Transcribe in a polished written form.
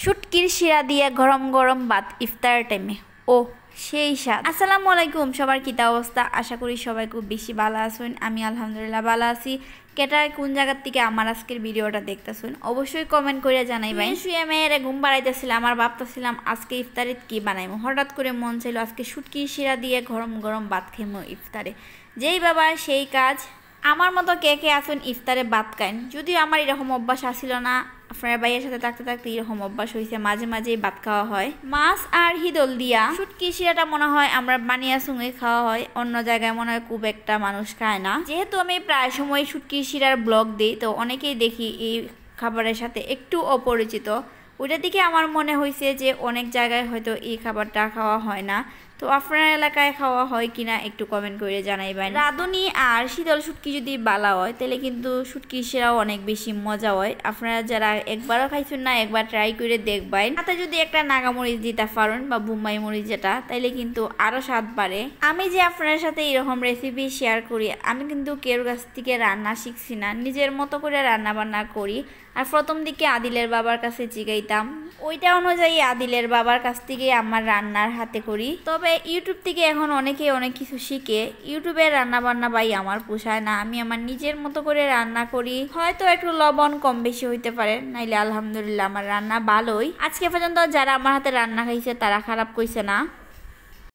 শুটকির শিরা দিয়ে গরম গরম ভাত ইফতার টাইমে ও সেই স্বাদ। আসসালামু আলাইকুম, সবার কিতা অবস্থা? আশা করি সবাই খুব বেশি ভালো আছেন। আমি আলহামদুলিল্লাহ ভালো আছি। কেটায় কোন জায়গার থেকে আমার আজকের ভিডিওটা দেখতেছেন অবশ্যই কমেন্ট করে জানাইবেন। শুয়ে মেয়েরে ঘুম পাড়াইতেছিলাম, আমার ভাবতেছিলাম আজকে ইফতারিত কি বানাইমো। হঠাৎ করে মন চাইলো আজকে শুটকির শিরা দিয়ে গরম গরম ভাত খেমো ইফতারে। যেই বাবা সেই কাজ। আমার মতো কে কে আছেন ইফতারে ভাত খান? যদিও আমার এরকম অভ্যাস আসিল না, আপনার ভাইয়ের সাথে থাকতে থাকতে এরকম অভ্যাস হয়েছে, মাঝে মাঝেই ভাত খাওয়া হয়। মাছ আর হিদল দিয়া শুটকি শিরাটা মনে হয় আমরা বানিয়া সঙ্গে খাওয়া হয়, অন্য জায়গায় মনে হয় খুব একটা মানুষ খায় না। যেহেতু আমি প্রায় সময় শুটকি শিরার ব্লগ দিই, তো অনেকেই দেখি এই খাবারের সাথে একটু অপরিচিত। ওইটার দিকে আমার মনে হয়েছে যে অনেক জায়গায় হয়তো এই খাবারটা খাওয়া হয় না, তো আপনার এলাকায় খাওয়া হয় কিনা একটু কমেন্ট করে জানাইবেন। রাঁধুনি আর শীতল শুটকি যদি বালা হয় তাহলে কিন্তু শুটকি সেরাও অনেক বেশি মজা হয়। আপনারা যারা একবারও খাইছেন না, একবার ট্রাই করে দেখবেন। তাতে যদি একটা নাগামরিচ দিতে পারেন বা বোম্বাই মরিচ যেটা, তাইলে কিন্তু আরও স্বাদ বাড়ে। আমি যে আপনার সাথে এরকম রেসিপি শেয়ার করি, আমি কিন্তু কেউ কাছ থেকে রান্না শিখছি না, নিজের মতো করে রান্না বান্না করি। আর প্রথম দিকে আদিলের বাবার কাছে জিগাইতাম, ওইটা অনুযায়ী আদিলের বাবার কাছ থেকে আমার রান্নার হাতে করি। তবে ইউটিউব থেকে এখন অনেকে অনেক কিছু শিখে। ইউটিউবে রান্না বান্না ভাই আমার পোষায় না, আমি আমার নিজের মতো করে রান্না করি। হয়তো একটু লবণ কম বেশি হইতে পারে, নাইলে আলহামদুলিল্লাহ আমার রান্না ভালোই। আজকে পর্যন্ত যারা আমার হাতে রান্না খাইছে তারা খারাপ কইছে না।